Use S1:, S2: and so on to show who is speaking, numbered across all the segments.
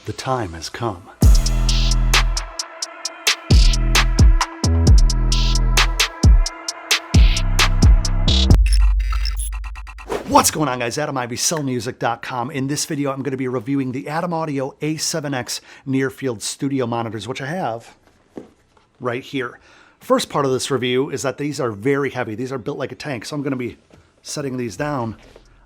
S1: The time has come. What's going on, guys? AdamIvySellMusic.com. In this video, I'm going to be reviewing the ADAM Audio A7X near-field studio monitors, which I have right here. First part of this review is that these are very heavy. These are built like a tank, so I'm going to be setting these down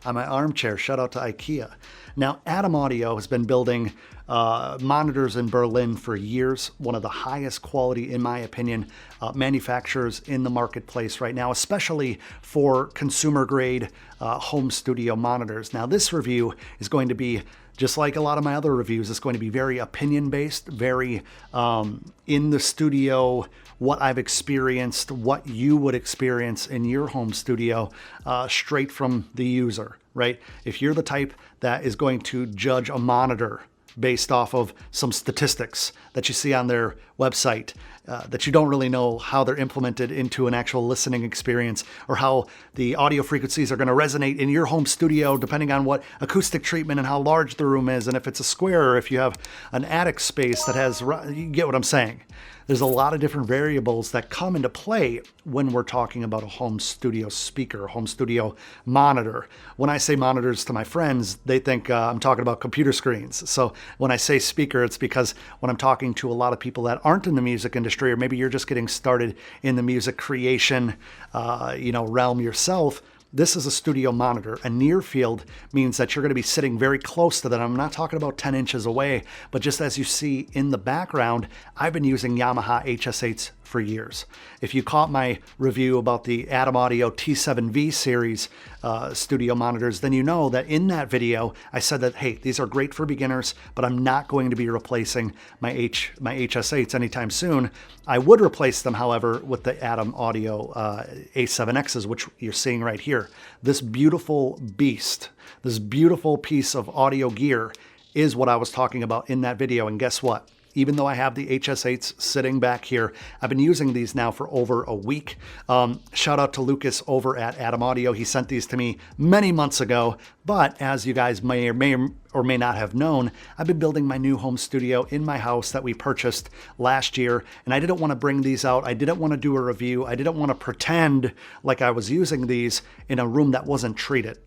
S1: on my armchair. Shout out to IKEA. Now, ADAM Audio has been building monitors in Berlin for years. One of the highest quality, in my opinion, manufacturers in the marketplace right now, especially for consumer grade home studio monitors. Now, this review is going to be just like a lot of my other reviews. It's going to be very opinion based, very in the studio, what I've experienced, what you would experience in your home studio, straight from the user, right? If you're the type that is going to judge a monitor based off of some statistics that you see on their website, that you don't really know how they're implemented into an actual listening experience, or how the audio frequencies are going to resonate in your home studio depending on what acoustic treatment and how large the room is, and if it's a square or if you have an attic space that has, you get what I'm saying. There's a lot of different variables that come into play when we're talking about a home studio speaker, home studio monitor. When I say monitors to my friends, they think I'm talking about computer screens. So when I say speaker, it's because when I'm talking to a lot of people that aren't in the music industry, or maybe you're just getting started in the music creation realm yourself, this is a studio monitor. A near field means that you're going to be sitting very close to that. I'm not talking about 10 inches away, but just as you see in the background, I've been using Yamaha HS8s for years. If you caught my review about the ADAM Audio T7V series studio monitors, then you know that in that video, I said that, hey, these are great for beginners, but I'm not going to be replacing my HS8s anytime soon. I would replace them, however, with the ADAM Audio A7Xs, which you're seeing right here. This beautiful beast, this beautiful piece of audio gear is what I was talking about in that video. And guess what? Even though I have the HS8s sitting back here, I've been using these now for over a week. Shout out to Lucas over at ADAM Audio. He sent these to me many months ago, but as you guys may or may not have known, I've been building my new home studio in my house that we purchased last year, and I didn't want to bring these out. I didn't want to do a review. I didn't want to pretend like I was using these in a room that wasn't treated.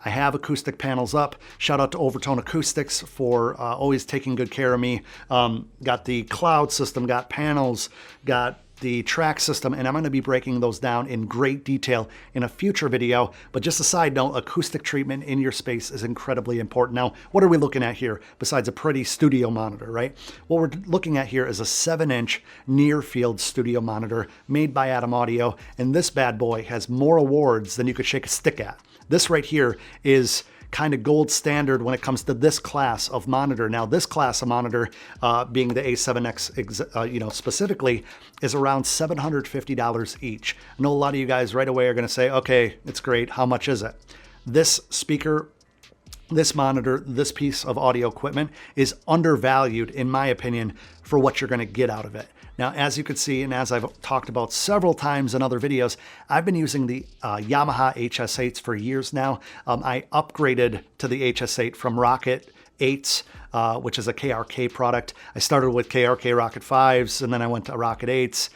S1: I have acoustic panels up. Shout out to Overtone Acoustics for always taking good care of me. Got the cloud system, got panels, got the track system, and I'm going to be breaking those down in great detail in a future video. But just a side note, acoustic treatment in your space is incredibly important. Now, what are we looking at here besides a pretty studio monitor, right? What we're looking at here is a 7-inch near-field studio monitor made by ADAM Audio, and this bad boy has more awards than you could shake a stick at. This right here is kind of gold standard when it comes to this class of monitor. Now, this class of monitor, being the A7X, specifically, is around $750 each. I know a lot of you guys right away are going to say, okay, it's great. How much is it? This speaker, this monitor, this piece of audio equipment is undervalued, in my opinion, for what you're going to get out of it. Now, as you can see, and as I've talked about several times in other videos, I've been using the Yamaha HS8s for years now. I upgraded to the HS8 from Rocket 8s, which is a KRK product. I started with KRK Rocket 5s, and then I went to Rocket 8s.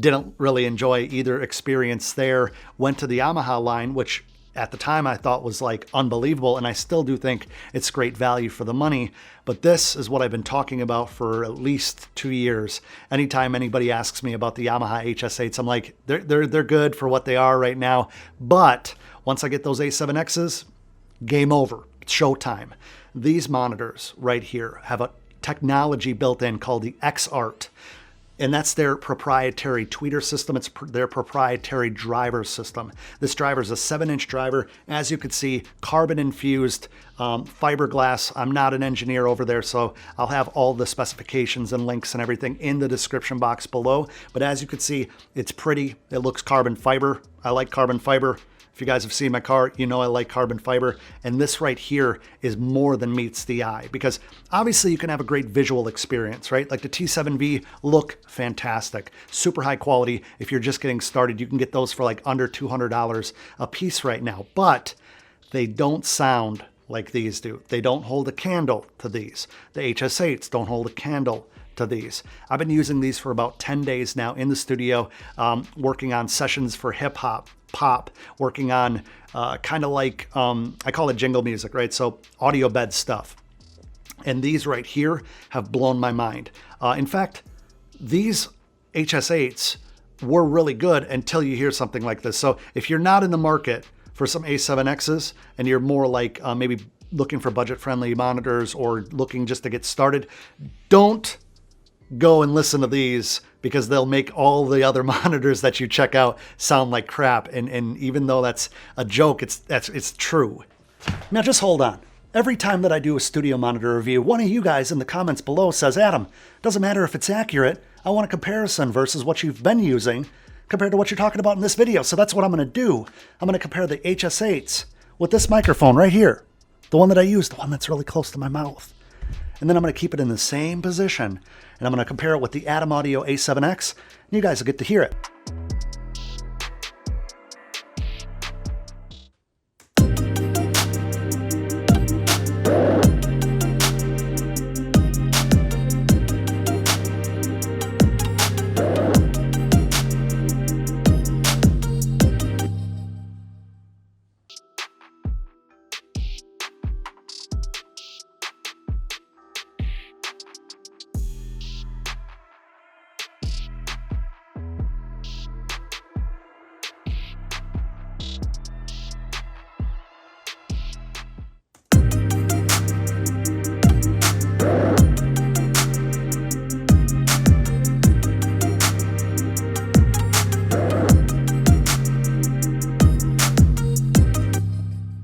S1: Didn't really enjoy either experience there. Went to the Yamaha line, which at the time I thought was like unbelievable, and I still do think it's great value for the money. But this is what I've been talking about for at least 2 years. Anytime anybody asks me about the Yamaha HS8s, I'm like, they're good for what they are right now. But once I get those A7Xs, game over. It's showtime. These monitors right here have a technology built in called the XArt. And that's their proprietary tweeter system. It's their proprietary driver system. This driver is a 7-inch driver. As you can see, carbon infused fiberglass. I'm not an engineer over there, so I'll have all the specifications and links and everything in the description box below. But as you can see, it's pretty. It looks carbon fiber. I like carbon fiber. If you guys have seen my car, you know I like carbon fiber. And this right here is more than meets the eye, because obviously you can have a great visual experience, right? Like the T7V look fantastic, super high quality. If you're just getting started, you can get those for like under $200 a piece right now, but they don't sound like these do. They don't hold a candle to these. The HS8s don't hold a candle to these. I've been using these for about 10 days now in the studio, working on sessions for hip hop, pop, working on kind of like, I call it jingle music, right? So audio bed stuff. And these right here have blown my mind. In fact, these HS8s were really good until you hear something like this. So if you're not in the market for some A7Xs and you're more like maybe looking for budget-friendly monitors or looking just to get started, don't go and listen to these, because they'll make all the other monitors that you check out sound like crap. And even though that's a joke, it's true. Now just hold on. Every time that I do a studio monitor review, one of you guys in the comments below says, Adam, doesn't matter if it's accurate, I want a comparison versus what you've been using compared to what you're talking about in this video. So that's what I'm going to do. I'm going to compare the HS8s with this microphone right here, the one that I use, the one that's really close to my mouth. And then I'm going to keep it in the same position, and I'm going to compare it with the ADAM Audio A7X, and you guys will get to hear it.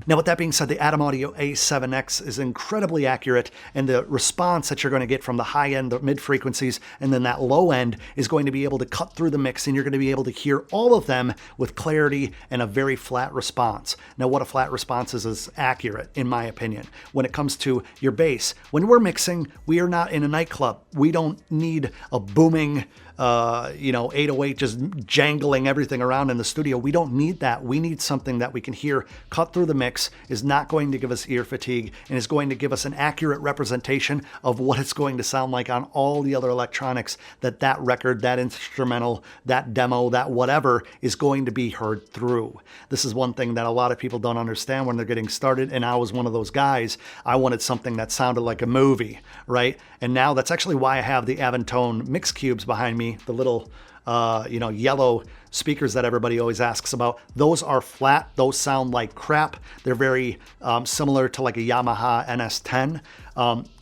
S1: Now, with that being said, the ADAM Audio A7X is incredibly accurate, and the response that you're going to get from the high end, the mid frequencies, and then that low end is going to be able to cut through the mix, and you're going to be able to hear all of them with clarity and a very flat response. Now, what a flat response is accurate, in my opinion. When it comes to your bass, when we're mixing, we are not in a nightclub. We don't need a booming 808 just jangling everything around in the studio. We don't need that. We need something that we can hear cut through the mix, is not going to give us ear fatigue, and is going to give us an accurate representation of what it's going to sound like on all the other electronics that record, that instrumental, that demo, that whatever is going to be heard through. This is one thing that a lot of people don't understand when they're getting started, and I was one of those guys. I wanted something that sounded like a movie, right? And now that's actually why I have the Avantone mix cubes behind me, the little yellow speakers that everybody always asks about. Those are flat. Those sound like crap. They're very similar to like a Yamaha NS10,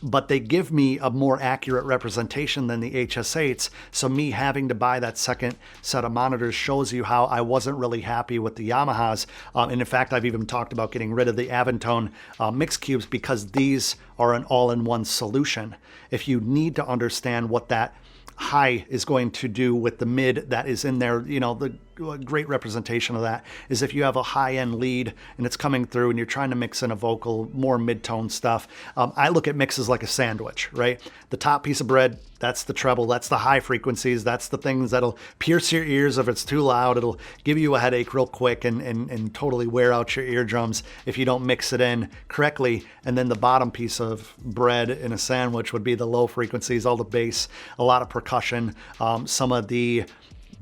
S1: but they give me a more accurate representation than the HS8s. So me having to buy that second set of monitors shows you how I wasn't really happy with the Yamahas. And in fact, I've even talked about getting rid of the Avantone mix cubes, because these are an all-in-one solution. If you need to understand what that high is going to do with the mid that is in there, the great representation of that is if you have a high-end lead and it's coming through and you're trying to mix in a vocal, more mid-tone stuff. I look at mixes like a sandwich, right? The top piece of bread, that's the treble, that's the high frequencies, that's the things that'll pierce your ears if it's too loud. It'll give you a headache real quick and totally wear out your eardrums if you don't mix it in correctly. And then the bottom piece of bread in a sandwich would be the low frequencies, all the bass, a lot of percussion, some of the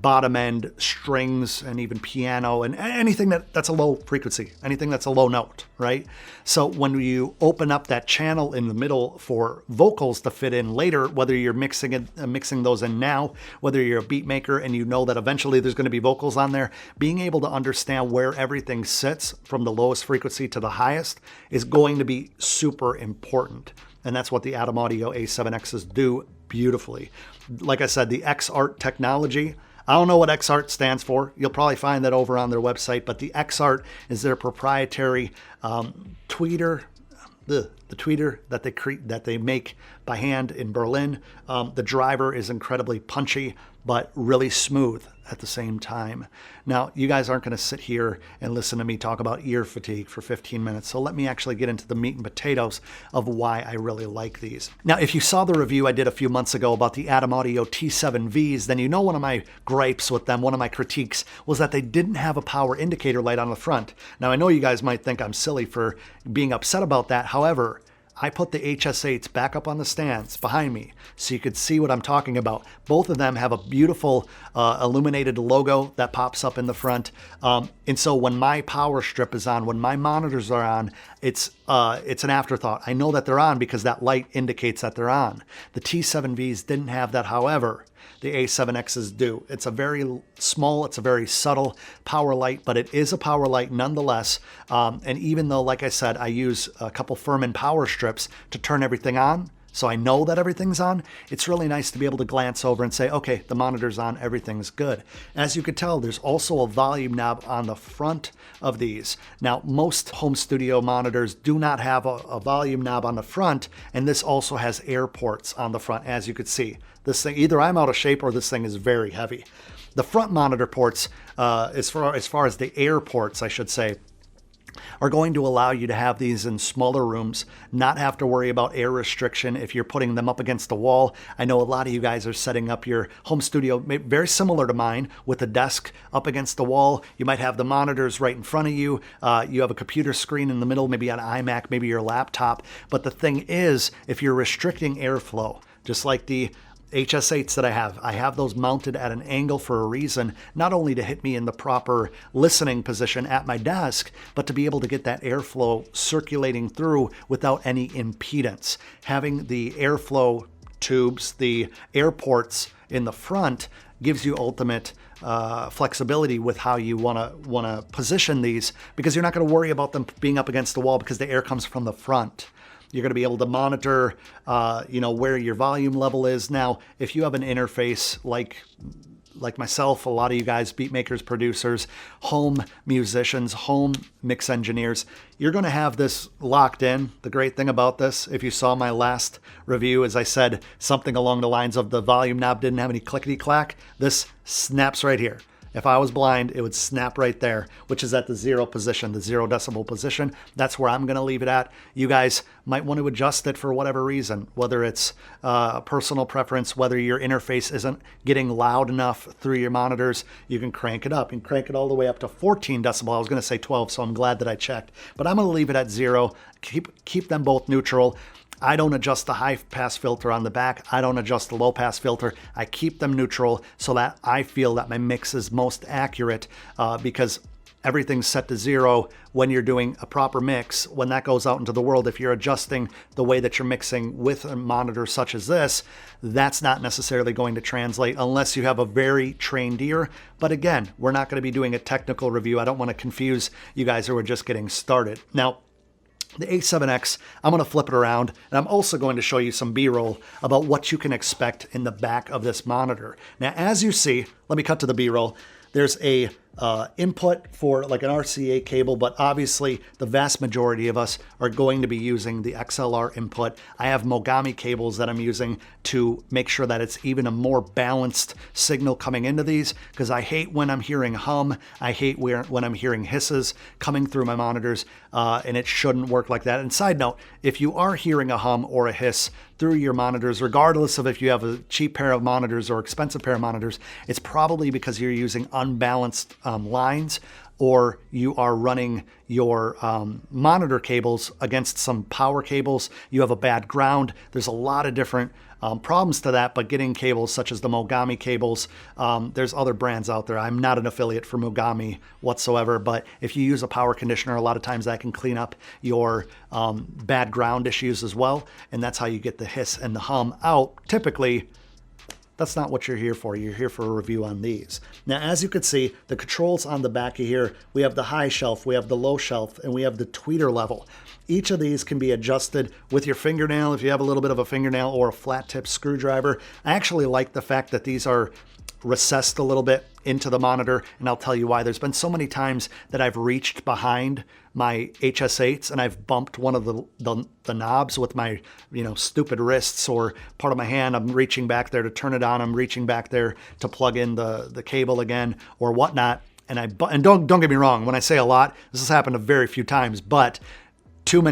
S1: bottom end strings, and even piano, and anything that's a low frequency, anything that's a low note, right? So when you open up that channel in the middle for vocals to fit in later, whether you're mixing those in now, whether you're a beat maker and you know that eventually there's going to be vocals on there, being able to understand where everything sits from the lowest frequency to the highest is going to be super important. And that's what the ADAM Audio A7Xs do beautifully. Like I said, the XArt technology, I don't know what XArt stands for. You'll probably find that over on their website, but the XArt is their proprietary tweeter, the tweeter that they make by hand in Berlin. The driver is incredibly punchy. but really smooth at the same time. Now, you guys aren't going to sit here and listen to me talk about ear fatigue for 15 minutes, so let me actually get into the meat and potatoes of why I really like these. Now, if you saw the review I did a few months ago about the ADAM Audio T7Vs, then you know one of my gripes with them, one of my critiques, was that they didn't have a power indicator light on the front. Now, I know you guys might think I'm silly for being upset about that. However, I put the HS8s back up on the stands behind me so you could see what I'm talking about. Both of them have a beautiful illuminated logo that pops up in the front. And so when my power strip is on, when my monitors are on, it's an afterthought. I know that they're on because that light indicates that they're on. The T7Vs didn't have that, however. The A7Xs do. It's a very small, it's a very subtle power light, but it is a power light nonetheless. And even though, like I said, I use a couple Furman power strips to turn everything on, so I know that everything's on, it's really nice to be able to glance over and say, okay, the monitor's on, everything's good. As you can tell, there's also a volume knob on the front of these. Now, most home studio monitors do not have a volume knob on the front, and this also has air ports on the front, as you could see. This thing, either I'm out of shape or this thing is very heavy. The front monitor ports, as far as the air ports, I should say, are going to allow you to have these in smaller rooms, not have to worry about air restriction if you're putting them up against the wall. I know a lot of you guys are setting up your home studio very similar to mine with a desk up against the wall. You might have the monitors right in front of you. You have a computer screen in the middle, maybe an iMac, maybe your laptop. But the thing is, if you're restricting airflow, just like the HS8s that I have those mounted at an angle for a reason, not only to hit me in the proper listening position at my desk, but to be able to get that airflow circulating through without any impedance. Having the airflow tubes, the air ports in the front gives you ultimate flexibility with how you want to position these, because you're not going to worry about them being up against the wall because the air comes from the front. You're going to be able to monitor, where your volume level is. Now, if you have an interface like myself, a lot of you guys, beat makers, producers, home musicians, home mix engineers, you're going to have this locked in. The great thing about this, if you saw my last review, as I said something along the lines of the volume knob didn't have any clickety-clack, this snaps right here. If I was blind, it would snap right there, which is at the 0 position, the 0 decibel position. That's where I'm going to leave it at. You guys might want to adjust it for whatever reason, whether it's personal preference, whether your interface isn't getting loud enough through your monitors. You can crank it up and crank it all the way up to 14 decibel. I was going to say 12, so I'm glad that I checked. But I'm going to leave it at 0. Keep them both neutral. I don't adjust the high pass filter on the back. I don't adjust the low pass filter. I keep them neutral so that I feel that my mix is most accurate, because everything's set to 0 when you're doing a proper mix. When that goes out into the world, if you're adjusting the way that you're mixing with a monitor such as this, that's not necessarily going to translate unless you have a very trained ear. But again, we're not going to be doing a technical review. I don't want to confuse you guys who are just getting started. Now, the A7X, I'm going to flip it around, and I'm also going to show you some B-roll about what you can expect in the back of this monitor. Now, as you see, let me cut to the B-roll. There's a input for like an RCA cable, but obviously the vast majority of us are going to be using the XLR input. I have Mogami cables that I'm using to make sure that it's even a more balanced signal coming into these, because I hate when I'm hearing hum. I hate when I'm hearing hisses coming through my monitors, and it shouldn't work like that. And side note, if you are hearing a hum or a hiss through your monitors, regardless of if you have a cheap pair of monitors or expensive pair of monitors, it's probably because you're using unbalanced lines, or you are running your monitor cables against some power cables. You have a bad ground. There's a lot of different problems to that, but getting cables such as the Mogami cables, there's other brands out there. I'm not an affiliate for Mogami whatsoever, but if you use a power conditioner, a lot of times that can clean up your bad ground issues as well, and that's how you get the hiss and the hum out. Typically, that's not what you're here for. You're here for a review on these. Now, as you can see, the controls on the back of here, we have the high shelf, we have the low shelf, and we have the tweeter level. Each of these can be adjusted with your fingernail if you have a little bit of a fingernail, or a flat tip screwdriver. I actually like the fact that these are recessed a little bit into the monitor, and I'll tell you why. There's been so many times that I've reached behind my HS8s and I've bumped one of the knobs with my, stupid wrists or part of my hand. I'm reaching back there to turn it on. I'm reaching back there to plug in the cable again or whatnot. And don't get me wrong, when I say a lot, this has happened a very few times, but two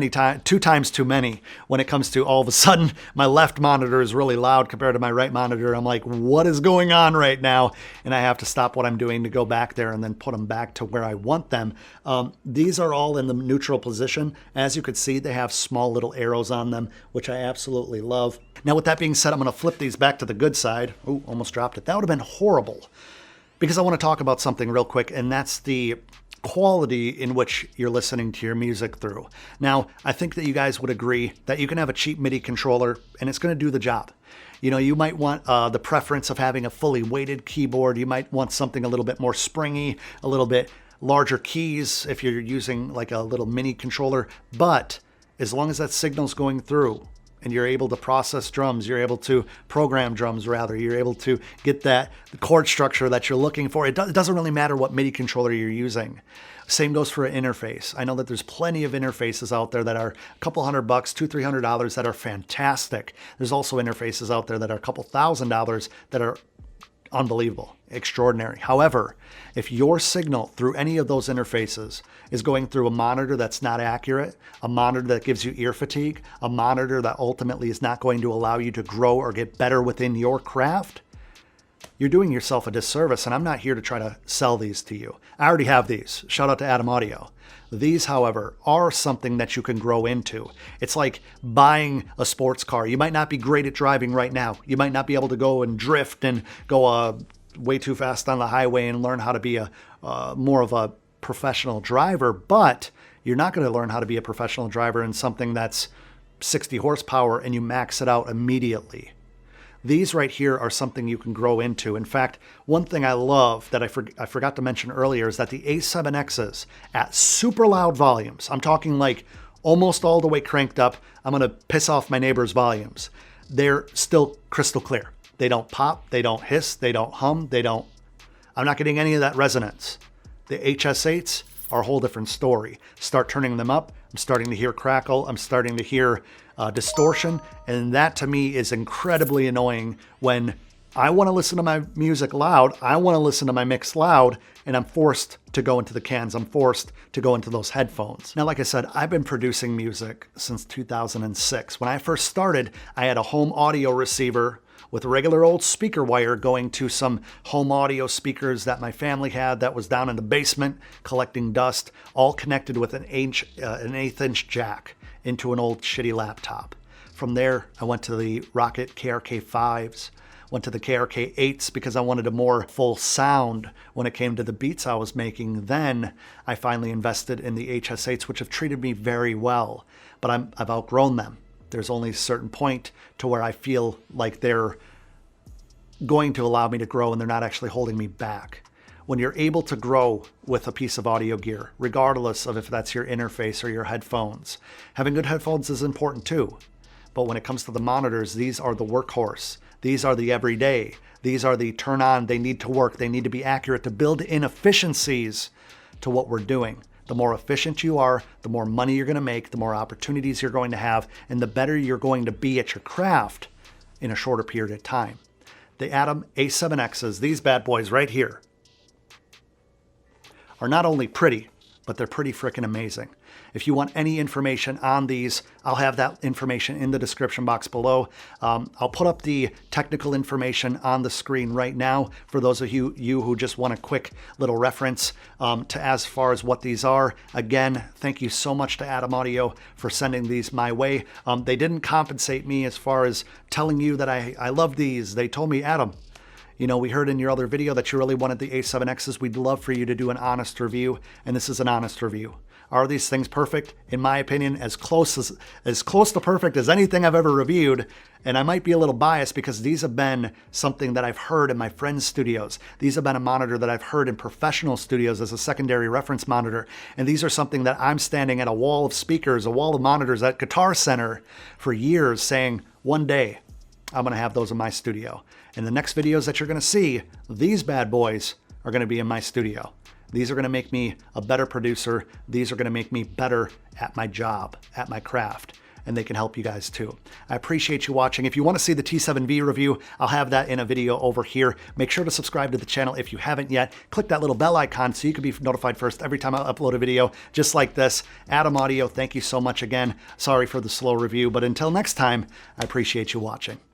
S1: times too many when it comes to all of a sudden my left monitor is really loud compared to my right monitor. I'm like, what is going on right now? And I have to stop what I'm doing to go back there and then put them back to where I want them. These are all in the neutral position. As you can see, they have small little arrows on them, which I absolutely love. Now, with that being said, I'm going to flip these back to the good side. Ooh, almost dropped it. That would have been horrible, because I want to talk about something real quick, and that's the quality in which you're listening to your music through. Now, I think that you guys would agree that you can have a cheap MIDI controller and it's going to do the job. You might want the preference of having a fully weighted keyboard. You might want something a little bit more springy, a little bit larger keys if you're using like a little mini controller. But as long as that signal's going through and you're able to process drums, you're able to program drums rather, you're able to get the chord structure that you're looking for. It doesn't really matter what MIDI controller you're using. Same goes for an interface. I know that there's plenty of interfaces out there that are a couple $100, $200-$300 that are fantastic. There's also interfaces out there that are a couple $1,000 that are unbelievable, extraordinary. However, if your signal through any of those interfaces is going through a monitor that's not accurate, a monitor that gives you ear fatigue, a monitor that ultimately is not going to allow you to grow or get better within your craft, you're doing yourself a disservice. And I'm not here to try to sell these to you. I already have these. Shout out to ADAM Audio. These, however, are something that you can grow into. It's like buying a sports car. You might not be great at driving right now. You might not be able to go and drift and go way too fast on the highway and learn how to be more of a professional driver, but you're not going to learn how to be a professional driver in something that's 60 horsepower and you max it out immediately. These right here are something you can grow into. In fact, one thing I love that I forgot to mention earlier is that the A7Xs at super loud volumes, I'm talking like almost all the way cranked up, I'm going to piss off my neighbor's volumes. They're still crystal clear. They don't pop, they don't hiss, they don't hum, I'm not getting any of that resonance. The HS8s are a whole different story. Start turning them up, I'm starting to hear crackle, I'm starting to hear distortion, and that to me is incredibly annoying when I want to listen to my music loud, I want to listen to my mix loud, and I'm forced to go into the cans, I'm forced to go into those headphones. Now, like I said, I've been producing music since 2006. When I first started, I had a home audio receiver with a regular old speaker wire going to some home audio speakers that my family had that was down in the basement collecting dust, all connected with an 1/8 inch jack into an old shitty laptop. From there, I went to the Rocket KRK5s, went to the KRK8s because I wanted a more full sound when it came to the beats I was making. Then I finally invested in the HS8s, which have treated me very well, but I've outgrown them. There's only a certain point to where I feel like they're going to allow me to grow and they're not actually holding me back. When you're able to grow with a piece of audio gear, regardless of if that's your interface or your headphones, having good headphones is important too. But when it comes to the monitors, these are the workhorse. These are the everyday. These are the turn on, they need to work, they need to be accurate to build in efficiencies to what we're doing. The more efficient you are, the more money you're going to make, the more opportunities you're going to have, and the better you're going to be at your craft in a shorter period of time. The ADAM A7Xs, these bad boys right here, are not only pretty, but they're pretty freaking amazing. If you want any information on these, I'll have that information in the description box below. I'll put up the technical information on the screen right now for those of you who just want a quick little reference to as far as what these are. Again, thank you so much to ADAM Audio for sending these my way. They didn't compensate me as far as telling you that I love these. They told me, Adam, we heard in your other video that you really wanted the A7Xs. We'd love for you to do an honest review, and this is an honest review. Are these things perfect? In my opinion, as close to perfect as anything I've ever reviewed. And I might be a little biased because these have been something that I've heard in my friends' studios. These have been a monitor that I've heard in professional studios as a secondary reference monitor. And these are something that I'm standing at a wall of speakers, a wall of monitors at Guitar Center for years saying, one day I'm going to have those in my studio. In the next videos that you're going to see, these bad boys are going to be in my studio. These are going to make me a better producer. These are going to make me better at my job, at my craft, and they can help you guys too. I appreciate you watching. If you want to see the T7V review, I'll have that in a video over here. Make sure to subscribe to the channel if you haven't yet. Click that little bell icon so you can be notified first every time I upload a video just like this. ADAM Audio, thank you so much again. Sorry for the slow review, but until next time, I appreciate you watching.